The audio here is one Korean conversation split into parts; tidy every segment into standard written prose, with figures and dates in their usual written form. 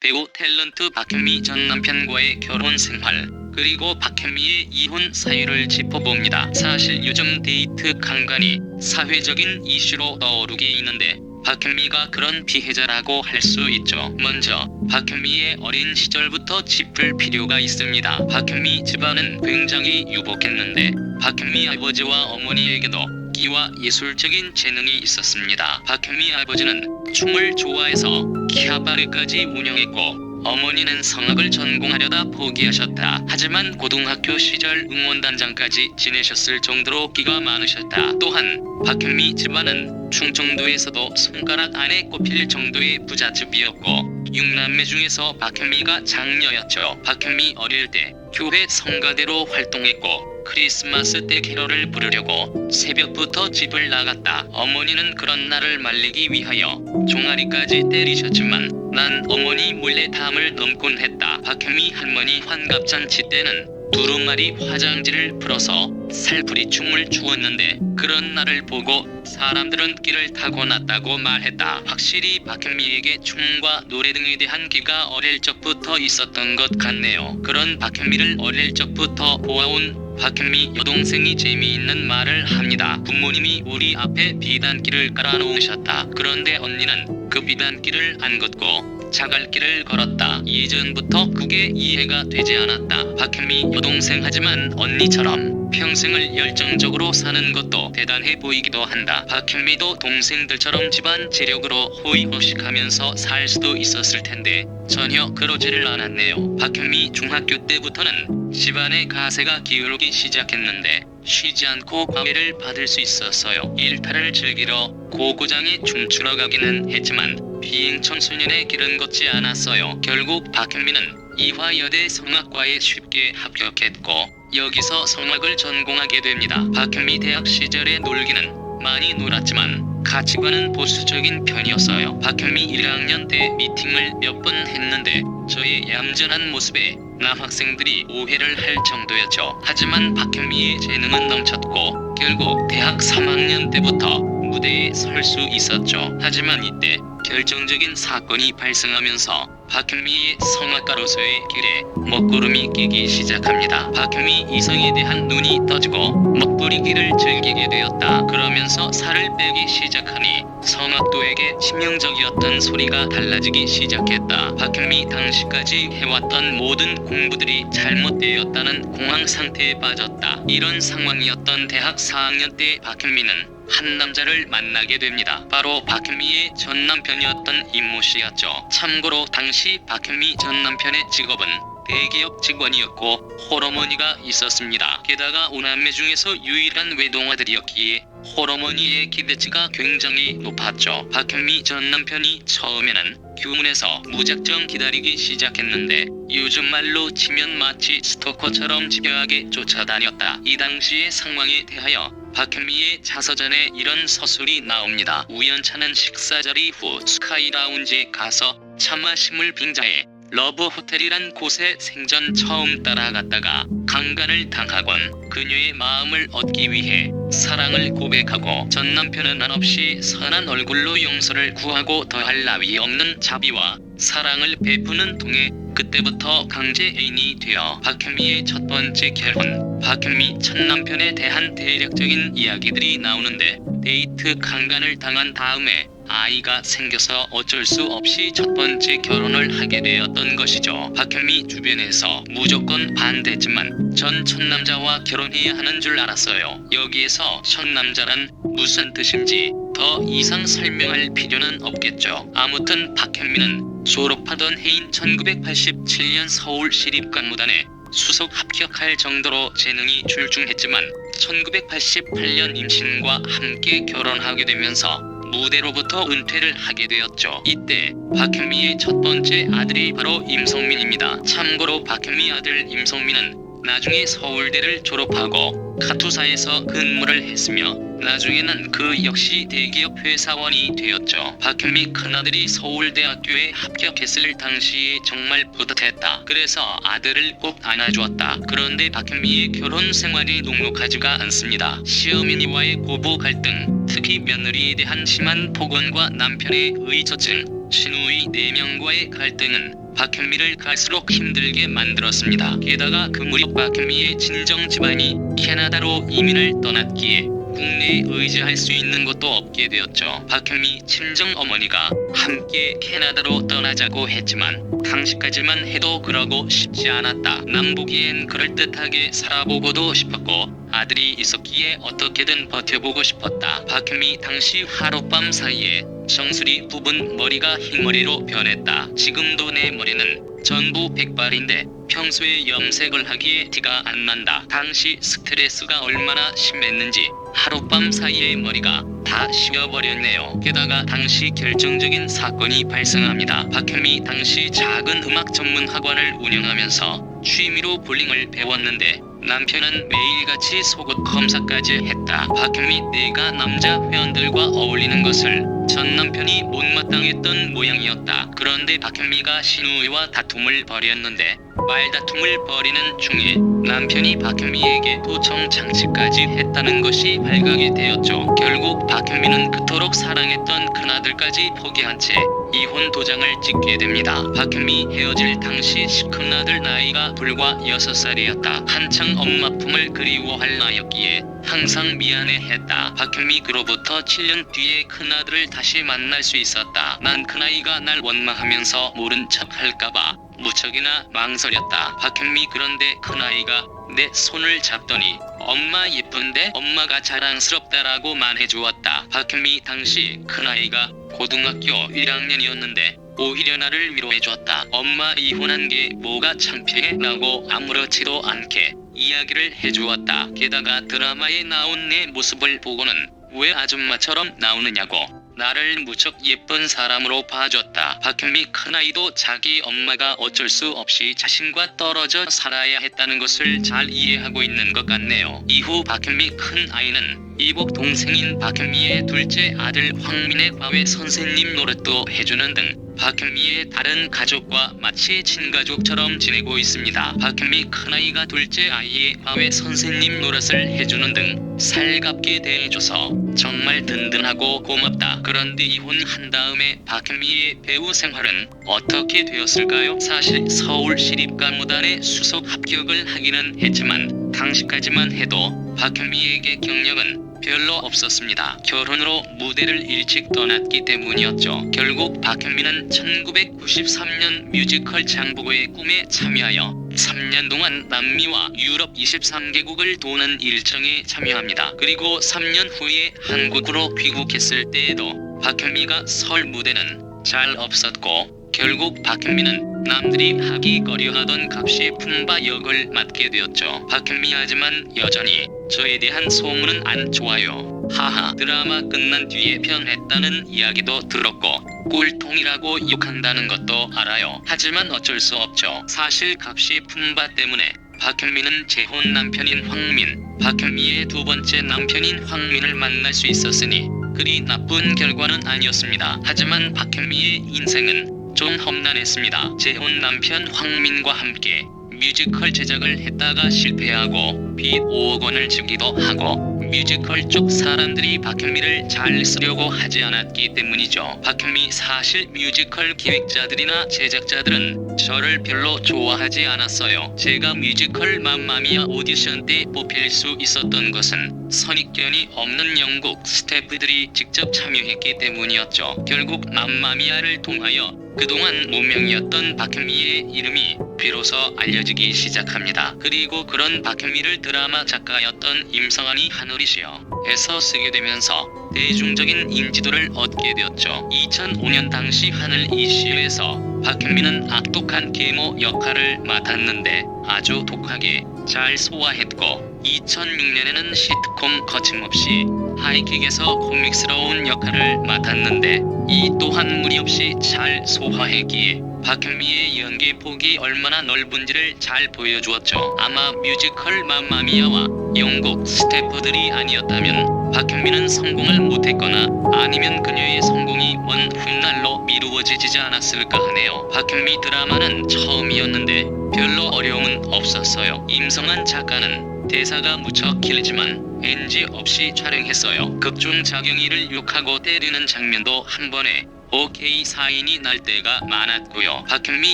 배우 탤런트 박현미 전 남편과의 결혼 생활, 그리고 박현미의 이혼 사유를 짚어봅니다. 사실 요즘 데이트 강간이 사회적인 이슈로 떠오르게 있는데 박현미가 그런 피해자라고 할 수 있죠. 먼저 박현미의 어린 시절부터 짚을 필요가 있습니다. 박현미 집안은 굉장히 유복했는데 박현미 아버지와 어머니에게도 끼와 예술적인 재능이 있었습니다. 박현미 아버지는 춤을 좋아해서 키아바레까지 운영했고 어머니는 성악을 전공하려다 포기하셨다. 하지만 고등학교 시절 응원단장까지 지내셨을 정도로 끼가 많으셨다. 또한 박현미 집안은 충청도에서도 손가락 안에 꼽힐 정도의 부잣집이었고 6남매 중에서 박현미가 장녀였죠. 박현미 어릴 때 교회 성가대로 활동했고 크리스마스 때 캐롤을 부르려고 새벽부터 집을 나갔다. 어머니는 그런 나를 말리기 위하여 종아리까지 때리셨지만 난 어머니 몰래 담을 넘곤 했다. 박현미 할머니 환갑잔치 때는 두루마리 화장지를 풀어서 살풀이춤을 추었는데 그런 나를 보고 사람들은 끼를 타고났다고 말했다. 확실히 박현미에게 춤과 노래 등에 대한 끼가 어릴 적부터 있었던 것 같네요. 그런 박현미를 어릴 적부터 보아온 박현미 여동생이 재미있는 말을 합니다. 부모님이 우리 앞에 비단길을 깔아놓으셨다. 그런데 언니는 그 비단길을 안 걷고 자갈길을 걸었다. 예전부터 그게 이해가 되지 않았다. 박현미 여동생 하지만 언니처럼 평생을 열정적으로 사는 것도 대단해 보이기도 한다. 박현미도 동생들처럼 집안 재력으로 호의호식하면서 살 수도 있었을 텐데 전혀 그러지를 않았네요. 박현미 중학교 때부터는 집안의 가세가 기울기 시작했는데 쉬지 않고 과외를 받을 수 있었어요. 일탈을 즐기러 고고장에 춤추러 가기는 했지만 비행청소년의 길은 걷지 않았어요. 결국 박현미는 이화여대 성악과에 쉽게 합격했고 여기서 성악을 전공하게 됩니다. 박현미 대학 시절의 놀기는 많이 놀았지만 가치관은 보수적인 편이었어요. 박현미 1학년 때 미팅을 몇 번 했는데 저의 얌전한 모습에 남학생들이 오해를 할 정도였죠. 하지만 박현미의 재능은 넘쳤고 결국 대학 3학년 때부터 무대에 설 수 있었죠. 하지만 이때 결정적인 사건이 발생하면서 박현미의 성악가로서의 길에 먹구름이 끼기 시작합니다. 박현미 이성에 대한 눈이 떠지고 먹부리기를 즐기게 되었다. 그러면서 살을 빼기 시작하니 성악도에게 치명적이었던 소리가 달라지기 시작했다. 박현미 당시까지 해왔던 모든 공부들이 잘못되었다는 공황 상태에 빠졌다. 이런 상황이었던 대학 4학년 때 박현미는 한 남자를 만나게 됩니다. 바로 박현미의 전 남편이었던 임모 씨였죠. 참고로 당시 박현미 전 남편의 직업은 대기업 직원이었고 홀어머니가 있었습니다. 게다가 5남매 중에서 유일한 외동아들이었기에 홀어머니의 기대치가 굉장히 높았죠. 박현미 전 남편이 처음에는 교문에서 무작정 기다리기 시작했는데 요즘 말로 치면 마치 스토커처럼 집요하게 쫓아다녔다. 이 당시의 상황에 대하여 박현미의 자서전에 이런 서술이 나옵니다. 우연찮은 식사 자리 후 스카이 라운지에 가서 차 마심을 빙자해 러브 호텔이란 곳에 생전 처음 따라갔다가 강간을 당하곤 그녀의 마음을 얻기 위해 사랑을 고백하고 전 남편은 한없이 선한 얼굴로 용서를 구하고 더할 나위 없는 자비와 사랑을 베푸는 통에 그때부터 강제 애인이 되어 박현미의 첫 번째 결혼, 박현미 첫 남편에 대한 대략적인 이야기들이 나오는데 데이트 강간을 당한 다음에 아이가 생겨서 어쩔 수 없이 첫 번째 결혼을 하게 되었던 것이죠. 박현미 주변에서 무조건 반대했지만 전 첫남자와 결혼해야 하는 줄 알았어요. 여기에서 첫남자란 무슨 뜻인지 더 이상 설명할 필요는 없겠죠. 아무튼 박현미는 졸업하던 해인 1987년 서울시립관무단에 수석 합격할 정도로 재능이 출중했지만 1988년 임신과 함께 결혼하게 되면서 무대로부터 은퇴를 하게 되었죠. 이때 박현미의 첫 번째 아들이 바로 임성민입니다. 참고로 박현미 아들 임성민은 나중에 서울대를 졸업하고 카투사에서 근무를 했으며 나중에는 그 역시 대기업 회사원이 되었죠. 박현미 큰아들이 서울대학교에 합격했을 당시에 정말 뿌듯했다. 그래서 아들을 꼭 안아주었다. 그런데 박현미의 결혼 생활이 녹록하지가 않습니다. 시어머니와의 고부 갈등, 특히 며느리에 대한 심한 폭언과 남편의 의처증, 시누이 4명과의 갈등은 박현미를 갈수록 힘들게 만들었습니다. 게다가 그 무렵 박현미의 친정 집안이 캐나다로 이민을 떠났기에 국내에 의지할 수 있는 것도 없게 되었죠. 박현미 친정 어머니가 함께 캐나다로 떠나자고 했지만 당시까지만 해도 그러고 싶지 않았다. 남보기엔 그럴듯하게 살아보고도 싶었고 아들이 있었기에 어떻게든 버텨보고 싶었다. 박현미 당시 하룻밤 사이에 정수리 부분 머리가 흰머리로 변했다. 지금도 내 머리는 전부 백발인데 평소에 염색을 하기에 티가 안 난다. 당시 스트레스가 얼마나 심했는지 하룻밤 사이에 머리가 다 쉬어버렸네요. 게다가 당시 결정적인 사건이 발생합니다. 박현미 당시 작은 음악 전문 학원을 운영하면서 취미로 볼링을 배웠는데 남편은 매일같이 속옷 검사까지 했다. 박현미 내가 남자 회원들과 어울리는 것을 전 남편이 못마땅했던 모양이었다. 그런데 박현미가 신우이와 다툼을 벌였는데 말다툼을 벌이는 중에 남편이 박현미에게 도청 장치까지 했다는 것이 발각이 되었죠. 결국 박현미는 그토록 사랑했던 큰아들까지 포기한 채 이혼 도장을 찍게 됩니다. 박현미 헤어질 당시 큰아들 나이가 불과 6살이었다. 한창 엄마 품을 그리워할 나이였기에 항상 미안해했다. 박현미 그로부터 7년 뒤에 큰아들을 다시 만날 수 있었다. 난 큰아이가 날 원망하면서 모른 척 할까봐 무척이나 망설였다. 박현미 그런데 큰아이가 내 손을 잡더니 엄마 예쁜데 엄마가 자랑스럽다라고 말해주었다. 박현미 당시 큰아이가 고등학교 1학년이었는데 오히려 나를 위로해줬다. 엄마 이혼한 게 뭐가 창피해? 라고 아무렇지도 않게 이야기를 해주었다. 게다가 드라마에 나온 내 모습을 보고는 왜 아줌마처럼 나오느냐고 나를 무척 예쁜 사람으로 봐줬다. 박현미 큰아이도 자기 엄마가 어쩔 수 없이 자신과 떨어져 살아야 했다는 것을 잘 이해하고 있는 것 같네요. 이후 박현미 큰아이는 이복 동생인 박현미의 둘째 아들 황민의 과외 선생님 노릇도 해주는 등 박현미의 다른 가족과 마치 친가족처럼 지내고 있습니다. 박현미 큰아이가 둘째 아이의 과외 선생님 노릇을 해주는 등 살갑게 대해줘서 정말 든든하고 고맙다. 그런데 이혼한 다음에 박현미의 배우 생활은 어떻게 되었을까요? 사실 서울시립가무단에 수석 합격을 하기는 했지만 당시까지만 해도 박현미에게 경력은 별로 없었습니다. 결혼으로 무대를 일찍 떠났기 때문이었죠. 결국 박현미는 1993년 뮤지컬 장보고의 꿈에 참여하여 3년 동안 남미와 유럽 23개국을 도는 일정에 참여합니다. 그리고 3년 후에 한국으로 귀국했을 때에도 박현미가 설 무대는 잘 없었고 결국 박현미는 남들이 하기 꺼려하던 갑시 품바 역을 맡게 되었죠. 박현미 하지만 여전히 저에 대한 소문은 안 좋아요. 하하. 드라마 끝난 뒤에 변했다는 이야기도 들었고 꼴통이라고 욕한다는 것도 알아요. 하지만 어쩔 수 없죠. 사실 갑시 품바 때문에 박현미는 재혼 남편인 황민, 박현미의 두 번째 남편인 황민을 만날 수 있었으니 그리 나쁜 결과는 아니었습니다. 하지만 박현미의 인생은 좀 험난했습니다. 재혼 남편 황민과 함께 뮤지컬 제작을 했다가 실패하고 빚 5억 원을 지기도 하고 뮤지컬 쪽 사람들이 박현미를 잘 쓰려고 하지 않았기 때문이죠. 박현미 사실 뮤지컬 기획자들이나 제작자들은 저를 별로 좋아하지 않았어요. 제가 뮤지컬 맘마미아 오디션 때 뽑힐 수 있었던 것은 선입견이 없는 영국 스태프들이 직접 참여했기 때문이었죠. 결국 맘마미아를 통하여 그동안 무명이었던 박현미의 이름이 비로소 알려지기 시작합니다. 그리고 그런 박현미를 드라마 작가였던 임성환이 하늘이시여에서 쓰게 되면서 대중적인 인지도를 얻게 되었죠. 2005년 당시 하늘이시여에서 박현미는 악독한 계모 역할을 맡았는데 아주 독하게 잘 소화했고 2006년에는 시트콤 거침없이 하이킥에서 코믹스러운 역할을 맡았는데 이 또한 무리 없이 잘 소화했기에 박현미의 연기 폭이 얼마나 넓은지를 잘 보여주었죠. 아마 뮤지컬 맘마미아와 영국 스태프들이 아니었다면 박현미는 성공을 못했거나 아니면 그녀의 성공이 먼 훗날로 미루어지지 않았을까 하네요. 박현미 드라마는 처음이었는데 별로 어려움은 없었어요. 임성환 작가는 대사가 무척 길지만 NG 없이 촬영했어요. 극중 자경이를 욕하고 때리는 장면도 한 번에 OK 사인이 날 때가 많았고요. 박현미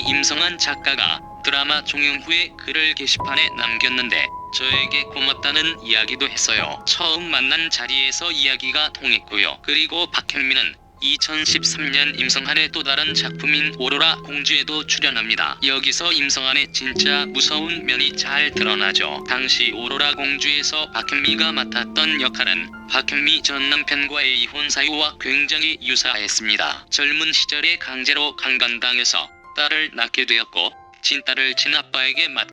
임성한 작가가 드라마 종영 후에 글을 게시판에 남겼는데 저에게 고맙다는 이야기도 했어요. 처음 만난 자리에서 이야기가 통했고요. 그리고 박현미는 2013년 임성한의 또 다른 작품인 오로라 공주에도 출연합니다. 여기서 임성한의 진짜 무서운 면이 잘 드러나죠. 당시 오로라 공주에서 박현미가 맡았던 역할은 박현미 전 남편과의 이혼 사유와 굉장히 유사했습니다. 젊은 시절에 강제로 강간당해서 딸을 낳게 되었고 친딸을 친아빠에게 맡